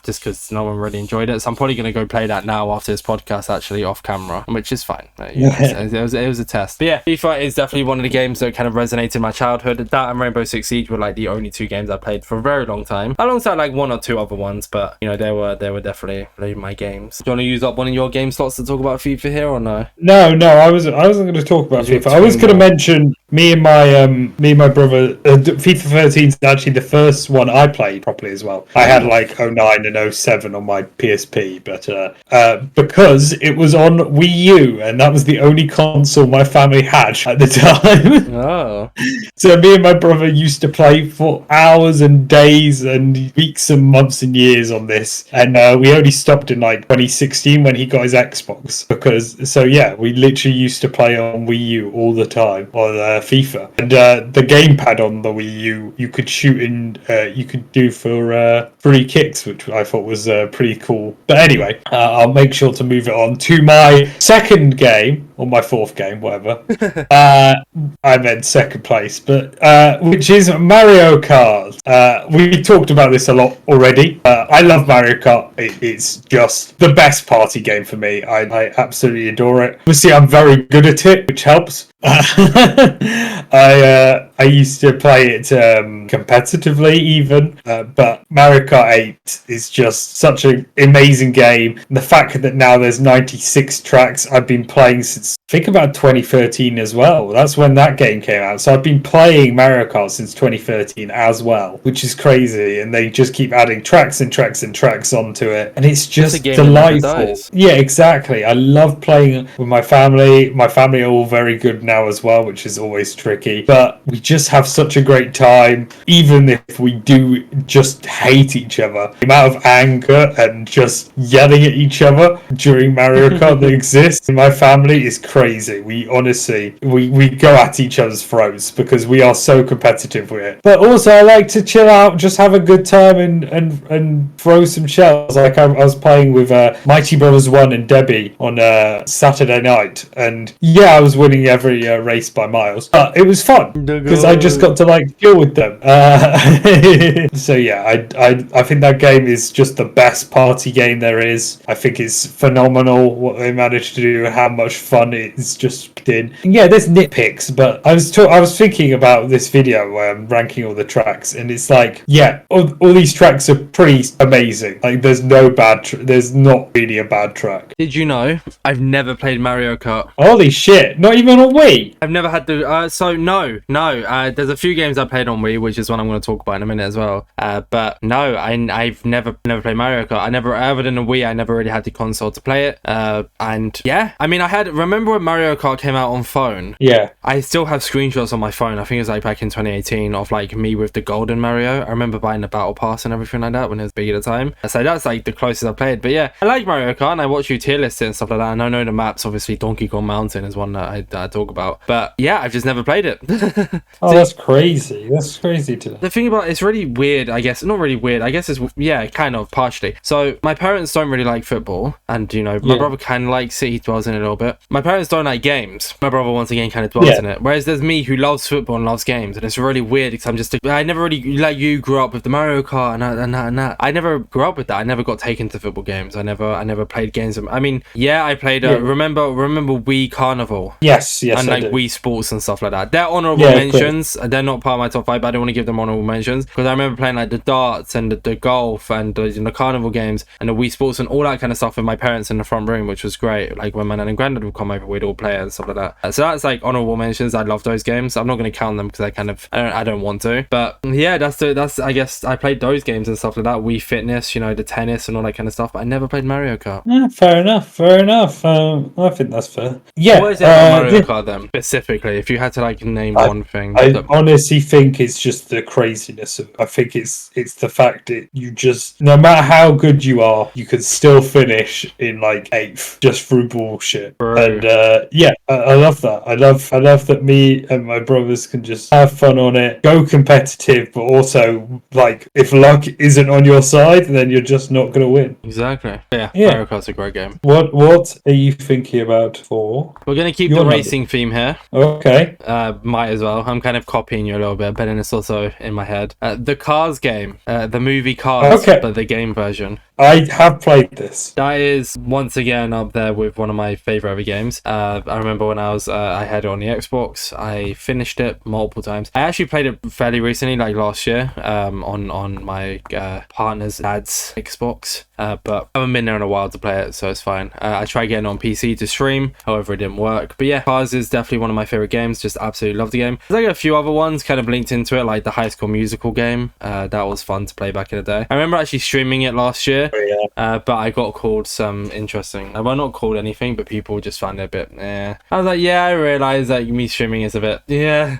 just because no one really enjoyed it. So I'm probably going to go play that now after this podcast, actually off camera, which is fine. It was a test. But yeah, FIFA is definitely one of the games that kind of resonated in my childhood. That and Rainbow Six Siege were the only two games I played for a very long time, alongside one or two other ones. But they were definitely my games. Do you want to use up one of your game slots to talk about FIFA here or no? No, I wasn't going to talk about FIFA. I was going to mention me and my brother. FIFA 13 is actually the first one I played properly as well. I had 09 and 07 on my PSP, but because it was on Wii U, and that was the only console my family had at the time. Oh. So me and my brother used to play for hours and days and weeks and months and years on this, and we only stopped in 2016 when he got his Xbox, we literally used to play on Wii U all the time on FIFA, and the gamepad on the Wii U you could shoot in, you could do for free kicks, which I thought was pretty cool. But anyway, I'll make sure to move it on to my second game, or my fourth game, whatever. I meant second place, but which is Mario Kart. We talked about this a lot already. I love Mario Kart. It's just the best party game for me. I absolutely adore it. Obviously, I'm very good at it, which helps. I used to play it competitively even, but Mario Kart 8 is just such an amazing game. And the fact that now there's 96 tracks, I've been playing since think about 2013 as well. That's when that game came out. So I've been playing Mario Kart since 2013 as well, which is crazy. And they just keep adding tracks and tracks and tracks onto it. And it's just delightful. Yeah, exactly. I love playing with my family. My family are all very good now as well, which is always tricky. But we just have such a great time, even if we do just hate each other. The amount of anger and just yelling at each other during Mario Kart that exists in my family is crazy. We honestly, we go at each other's throats because we are so competitive with it. But also I like to chill out, just have a good time and throw some shells. Like I was playing with Mighty Brothers 1 and Debbie on Saturday night, and yeah, I was winning every race by miles. But it was fun because I just got to like chill with them. So yeah, I think that game is just the best party game there is. I think it's phenomenal what they managed to do and how much fun it's just in. And yeah, there's nitpicks, but I was thinking about this video where I'm ranking all the tracks, and it's like, yeah, all these tracks are pretty amazing. Like there's no bad there's not really a bad track. Did you know I've never played Mario Kart? Holy shit, not even on Wii? I've never had to no, there's a few games I played on Wii, which is one I'm going to talk about in a minute as well, but no, I've never played Mario Kart. Other than a Wii, I never really had the console to play it, and yeah, I mean, remember when Mario Kart came out on phone? Yeah, I still have screenshots on my phone. I think it was like back in 2018 of like me with the golden Mario. I remember buying the battle pass and everything like that when it was big at the time, so that's like the closest I played. But yeah, I like Mario Kart and I watch you tier lists and stuff like that, and I know the maps. Obviously Donkey Kong Mountain is one that I talk about, but yeah, I've just never played it. Oh, that's crazy. That's crazy to the thing about it's really weird, I guess. Not really weird, I guess it's, yeah, kind of partially. So my parents don't really like football, and you know, my brother kind of likes it. He dwells in it a little bit. My parents don't like games. My brother once again kind of dwells in it, whereas there's me who loves football and loves games, and it's really weird because I'm just I never really, like you, grew up with the Mario Kart and that. I never grew up with that. I never got taken to football games. I never played games. I mean, yeah, I played remember Wii Carnival? Yes, and like Wii Sports and stuff like that. They're honourable mentions. They're not part of my top 5, but I don't want to give them honourable mentions because I remember playing like the darts and the golf and the carnival games and the Wii Sports and all that kind of stuff with my parents in the front room, which was great. Like when my nan and granddad would come over, we'd all play it and stuff like that. So that's like honourable mentions. I love those games. I'm not going to count them because I don't want to. But yeah, that's I guess I played those games and stuff like that. Wii Fitness, you know, the tennis and all that kind of stuff. But I never played Mario Kart. Yeah, fair enough. I think that's fair. Yeah. What is it about Mario Kart then specifically? If you had to like name one thing, I honestly think it's just the craziness of. I think it's the fact that you just, no matter how good you are, you can still finish in like 8th just through bullshit. And yeah, I love that. I love that me and my brothers can just have fun on it, go competitive, but also like if luck isn't on your side, then you're just not gonna win. Exactly. Yeah. Mario Kart's a great game. What are you thinking about for? We're gonna keep the racing theme here. Okay. Might as well. I'm kind of copying you a little bit, but then it's also in my head. The Cars game, the movie Cars, but the game version. I have played this. That is once again up there with one of my favorite ever games. I remember when I had it on the Xbox. I finished it multiple times. I actually played it fairly recently, like last year, on my partner's dad's Xbox. But I haven't been there in a while to play it, so it's fine. I tried getting it on PC to stream, however it didn't work. But yeah, Cars is definitely one of my favorite games. Just absolutely love the game. There's like a few other ones kind of linked into it, like the High School Musical game. That was fun to play back in the day. I remember actually streaming it last year. But I got called some interesting, well, not called anything, but people just found it a bit I was like, yeah, I realized that me streaming is a bit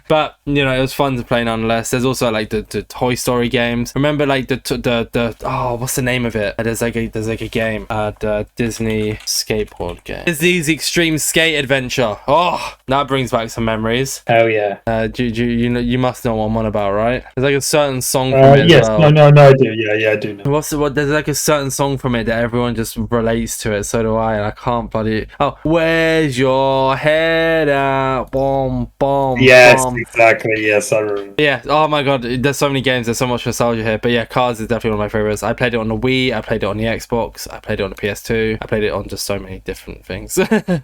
but you know, it was fun to play nonetheless. There's also like the Toy Story games. Remember like the what's the name of it? There's like a game, the Disney skateboard game, Disney's Extreme Skate Adventure. Oh, that brings back some memories. Oh yeah. You must know what I'm on about, right? There's like a certain song from it. Yes, as well. no, I do. Yeah, I do know. There's like a certain song from it that everyone just relates to it. So do I, and I can't bloody. Oh, where's your head at? Boom, boom. Yes, exactly. Yes, I remember. Yeah. Oh my god, there's so many games. There's so much nostalgia here. But yeah, Cars is definitely one of my favorites. I played it on the Wii. I played it on on the Xbox. I played it on the PS2. I played it on just so many different things. Yeah,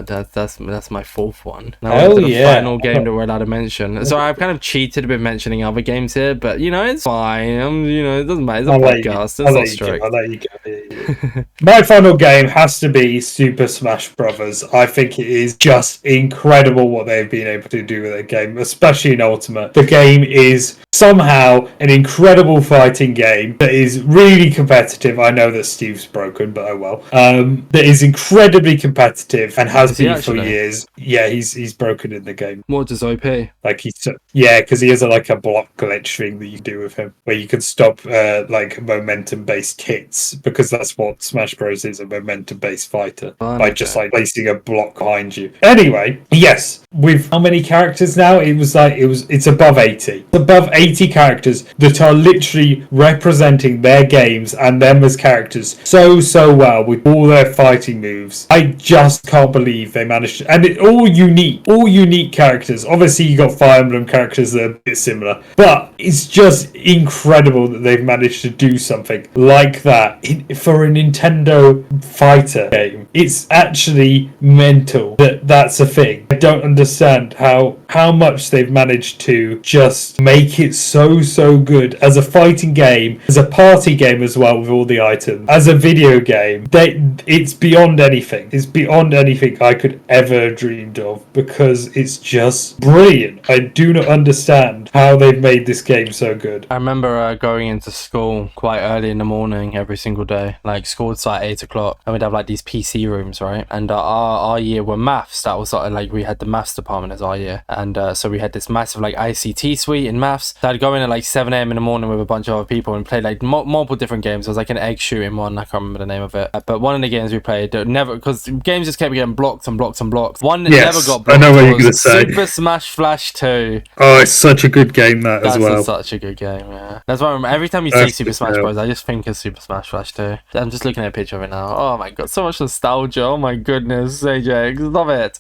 that's my fourth one. Now we're to the final game that we're allowed to mention. So I've kind of cheated with mentioning other games here, but it's fine. It doesn't matter. It's a podcast. It's not strict. I'll let you go. My final game has to be Super Smash Brothers. I think it is just incredible what they've been able to do with their game, especially in Ultimate. The game is somehow an incredible fighting game that is really competitive. I know that Steve's broken, but oh well. That is incredibly competitive and has been for years. Yeah, he's broken in the game. What does OP? Like because he has a block glitch thing that you do with him, where you can stop momentum-based hits, because that's what Smash Bros is, a momentum-based fighter, by just placing a block behind you. Anyway, yes, with how many characters now? It's above 80. It's above 80 characters that are literally representing their games and them as characters so well with all their fighting moves. I just can't believe they managed to, and all unique characters. Obviously you got Fire Emblem characters that are a bit similar, but it's just incredible that they've managed to do something like that for a Nintendo fighter game. It's actually mental that that's a thing. I don't understand how much they've managed to just make it so good as a fighting game, as a party game as well, with all the items, as a video game. It's beyond anything. It's beyond anything I could ever dreamed of, because it's just brilliant. I do not understand how they've made this game so good. I remember going into school quite early in the morning every single day. Like, school would start at 8 o'clock, and we'd have these PC rooms, right? And our year were maths. That was we had the maths department as our year, and so we had this massive ICT suite in maths. So I'd go in at 7 a.m. in the morning with a bunch of other people and play multiple different games. There was an egg shooting one. I can't remember the name of it, but one of the games we played because games just kept getting blocked and blocked and blocked. One that never got blocked. I know what you're gonna say. Super Smash Flash 2. Oh, it's such a good game as well. That's such a good game. Yeah, that's why I remember every time you say Super Smash Bros, I just think of Super Smash Flash 2. I'm just looking at a picture of it now. Oh my god, so much nostalgia. Oh my goodness, AJX, love it.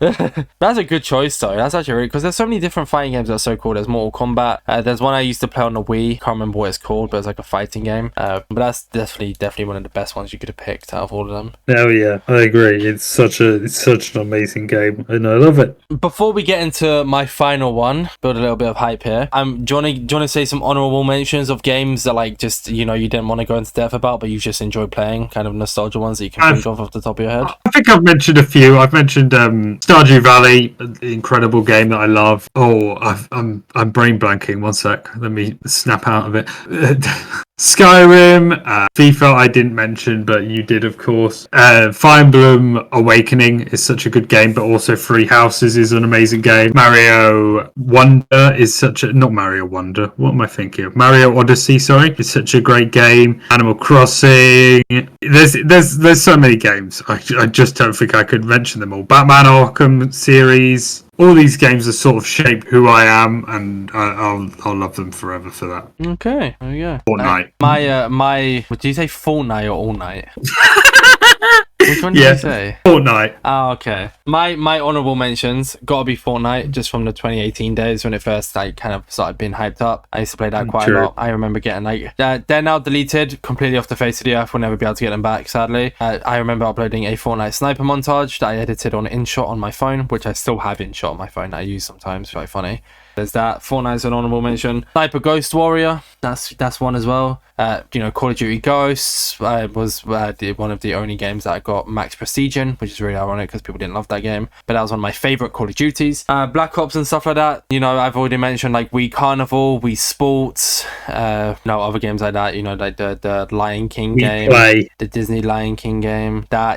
That's a good choice though. That's actually really, because there's so many different fighting games that are so cool. There's Mortal Kombat. There's one I used to play on the Wii. Can't remember what it's called, but it's a fighting game. But that's definitely one of the best ones you could have picked out of all of them. Oh yeah, I agree. It's such an amazing game, and I love it. Before we get into my final one, build a little bit of hype here. Do you want to say some honourable mentions of games that you didn't want to go into depth about, but you just enjoy playing, kind of nostalgia ones that you can think of off the top of your head? I think I've mentioned a few. I've mentioned Stardew Valley, an incredible game that I love. Oh, I'm brain blanking. One sec, let me snap out of it. Skyrim, FIFA I didn't mention, but you did, of course. Fire Emblem Awakening is such a good game, but also Three Houses is an amazing game. Mario Wonder is not Mario Wonder. What am I thinking of? Mario Odyssey, sorry. It's such a great game. Animal Crossing. There's so many games. I just don't think I could mention them all. Batman Arkham series. All these games have sort of shaped who I am, and I'll love them forever for that. Okay, there we go. Fortnite. Did you say Fortnite or All Night? Which one did you say? Fortnite. Oh, okay. My honourable mentions gotta be Fortnite, just from the 2018 days when it first kind of started being hyped up. I used to play that quite a lot. I remember getting they're now deleted completely off the face of the earth. We'll never be able to get them back, sadly. I remember uploading a Fortnite sniper montage that I edited on InShot on my phone, which I still have InShot on my phone that I use sometimes. Quite funny. There's that. Fortnite's an honourable mention. Sniper Ghost Warrior, that's one as well. Call of Duty Ghosts was one of the only games that I got max prestige in, which is really ironic because people didn't love that game. But that was one of my favourite Call of Duties. Black Ops and stuff like that. I've already mentioned Wii Carnival, Wii Sports, other games like that. Like the Lion King game, the Disney Lion King game. All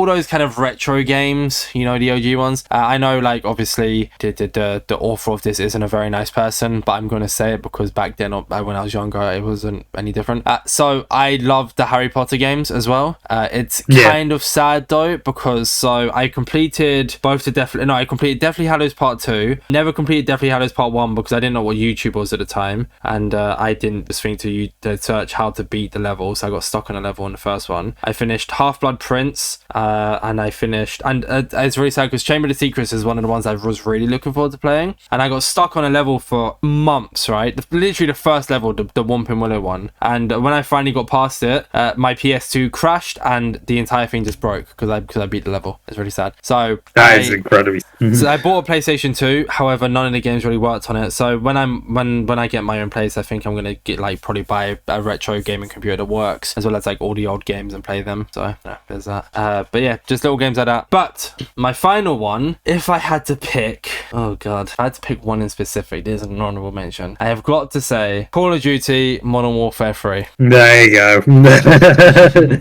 those kind of retro games. The OG ones. I know, obviously the author of this isn't a very nice person, but I'm going to say it because back then when I was younger it wasn't any different. So I love the Harry Potter games as well. It's kind of sad though, because so I completed both the I completed Deathly Hallows Part 2. Never completed Deathly Hallows Part 1 because I didn't know what YouTube was at the time, and I didn't just think to search how to beat the level, so I got stuck on a level in the first one. I finished Half-Blood Prince, and it's really sad because Chamber of the Secrets is one of the ones I was really looking forward to playing, and I got stuck on a level for months, right? Literally the first level, the Whomping Willow one, and when I finally got past it, my PS2 crashed and the entire thing just broke because I beat the level. It's really sad. So that is incredible. So I bought a PlayStation 2, however none of the games really worked on it, so when I get my own place, I think I'm gonna get probably buy a retro gaming computer that works, as well as all the old games and play them. So yeah, there's that. But yeah, just little games like that. But my final one, if I had to pick, oh god, if I had to pick one in specific, there's an honourable mention. I have got to say Call of Duty Modern Warfare 3. There you go.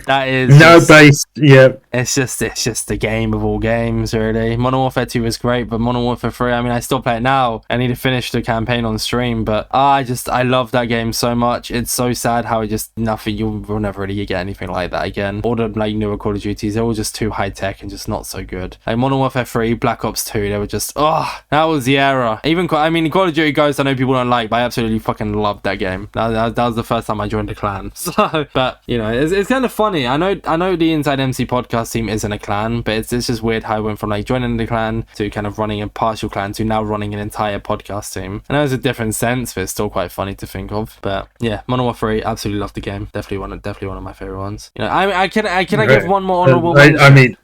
That is no base. Yep. It's just the game of all games, really. Modern Warfare 2 was great, but Modern Warfare 3, I mean, I still play it now. I need to finish the campaign on stream, but I love that game so much. It's so sad how you will never really get anything like that again. All the newer Call of Duties, they're all just too high tech and just not so good. Like Modern Warfare 3, Black Ops 2, they were just that was the era. Even Call of Duty Ghosts, I know people don't like, but I absolutely fucking loved that game. That was the first time I joined a clan. So, but it's kind of funny. I know the InsideMC podcast team isn't a clan, but it's just weird how I went from joining the clan to kind of running a partial clan to now running an entire podcast team. I know it's a different sense, but it's still quite funny to think of. But yeah, Modern Warfare 3, absolutely love the game. Definitely one of my favorite ones. I give one more honourable mention. I mean,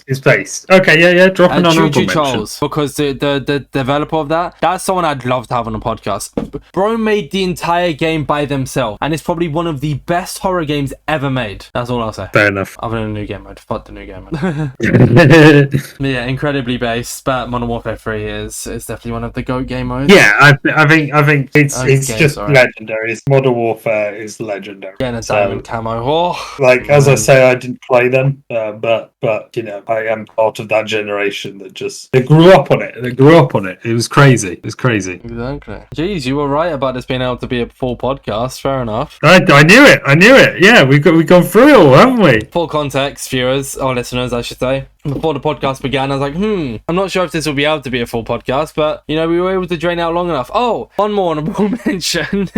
it's based. Okay, yeah. Drop an honourable mention. Charles, because the developer of that's someone I'd love to have on a podcast. Bro made the entire game by themselves, and it's probably one of the best horror games ever made. That's all I'll say. Fair enough. Other than the new game mode. Fuck the new game mode. Yeah, incredibly based, but Modern Warfare 3 is definitely one of the GOAT game modes. Yeah, I think it's just legendary. Modern Warfare is legendary. Getting a diamond camo. As I say, I didn't play them, but I am part of that generation that they grew up on it. It was crazy. Exactly. Jeez, you were right about this being able to be a full podcast. Fair enough. I knew it. Yeah, we've gone through it all, haven't we? Full context, viewers or listeners, I should say. Before the podcast began, I was like, I'm not sure if this will be able to be a full podcast, but we were able to drain out long enough. Oh, one more honourable mention.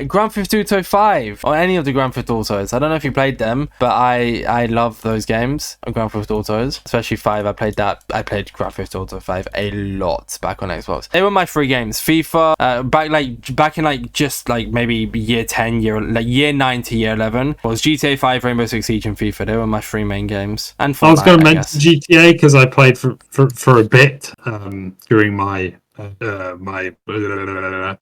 Grand Theft Auto 5, or any of the Grand Theft Autos. I don't know if you played them, but I love those games of Grand Theft Autos, especially 5. I played Grand Theft Auto 5 a lot back on Xbox. They were my 3 games. FIFA, back in just maybe year 10, year 9 to year 11 was GTA 5, Rainbow Six Siege, and FIFA. They were my 3 main games. And Fortnite, I was going to mention GTA because I played for a bit during my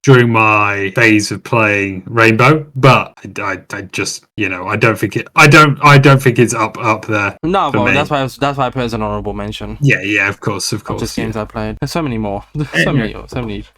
during my days of playing Rainbow, but I just I don't think it's up there. No, well, that's why I put it as an honourable mention. Yeah, of course. Just games I played. There's so many more. so many.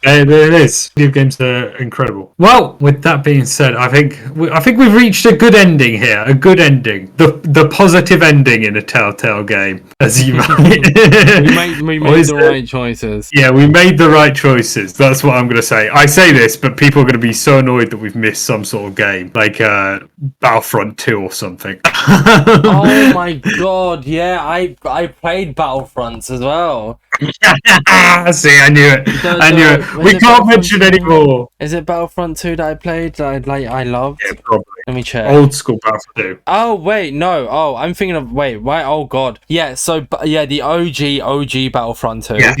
There is. Video games are incredible. Well, with that being said, I think we've reached a good ending here. A good ending. The positive ending in a Telltale game, as you might. we made the right choices. Yeah, we made the right choices. That's what I'm going to say. I say this, but people are going to be so annoyed that we've missed some sort of game, like Battlefront 2 or something. Oh my god, yeah, I played Battlefronts as well. See, I knew it. We can't mention anymore. Is it Battlefront 2 that I played that I loved? Yeah, probably. Let me check. Old school Battlefront 2. Oh wait, no. Oh, I'm thinking of why? Oh god. Yeah. So the OG Battlefront 2. Yeah.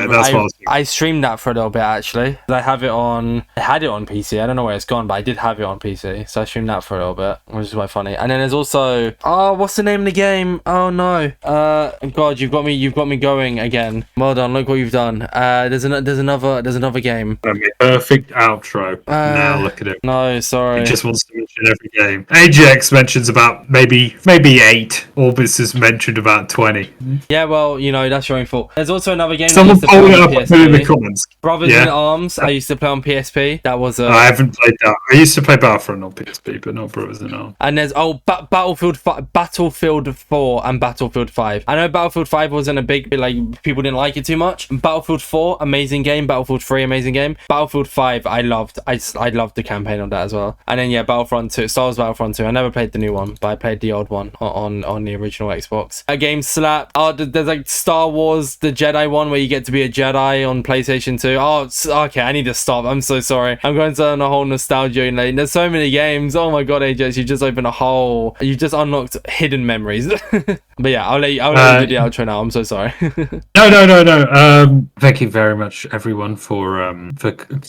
That's what I was thinking. I streamed that for a little bit actually. I had it on PC. I don't know where it's gone, but I did have it on PC. So I streamed that for a little bit, which is quite funny. And then there's also what's the name of the game? Oh no. God, you've got me going again. Well done. Look what you've done. There's another game. Perfect outro. Now look at it. No, sorry. He just wants to mention every game. AJX mentions about maybe 8. Orbitzz has mentioned about 20. Yeah, well, that's your own fault. There's also another game. Someone pull it up and put it in the comments. Brothers Yeah. in Arms. I used to play on PSP. That was I haven't played that. I used to play Battlefront on PSP, but not Brothers in Arms. And there's Battlefield 4 and Battlefield 5. I know Battlefield 5 wasn't a big, like, people didn't like it too much. Battlefield 4, amazing game. Battlefield 3, amazing game. Battlefield 5, I loved. I loved the campaign on that as well. And then yeah, Battlefront 2, Star Wars Battlefront 2. I never played the new one, but I played the old one on the original Xbox. A game slap. Oh, there's like Star Wars, the Jedi one, where you get to be a Jedi on PlayStation 2. Oh, okay, I need to stop. I'm so sorry. I'm going on a whole nostalgia lane. There's so many games. Oh my god, AJX, you just opened a whole. You just unlocked hidden memories. But yeah, I'll let you do the outro now. I'm so sorry. No. Thank you very much, everyone, for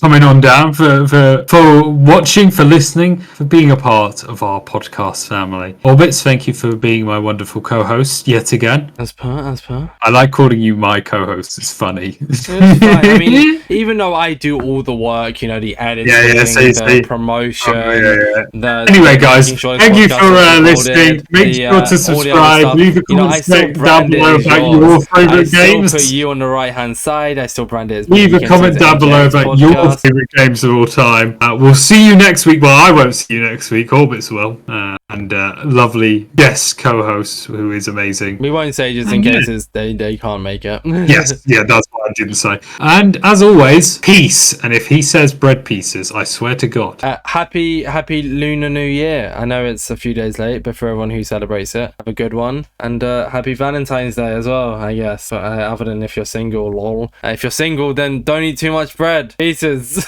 coming on down, for watching, for listening, for being a part of our podcast family. Orbitz, thank you for being my wonderful co-host yet again. As per. I like calling you my co-host. It's funny. It's fine. I mean, even though I do all the work, you know, the editing, the promotion. Anyway, guys, thank you for listening. Make sure to subscribe. Leave a comment down below about your favorite games. I still put you on the right-hand side. I still brand it as Leave a comment down below about your favorite games of all time. We'll see you next week. Well, I won't see you next week. Orbitz will. And lovely guest co-host who is amazing. We won't say just in case they can't make it. Yes, yeah, that's what I didn't say. And as always, peace. And if he says bread pieces, I swear to God. Happy Lunar New Year. I know it's a few days late, but for everyone who celebrates it, have a good one. And happy Valentine's Day as well, I guess. Other than if you're single, lol. If you're single, then don't eat too much bread. Pieces.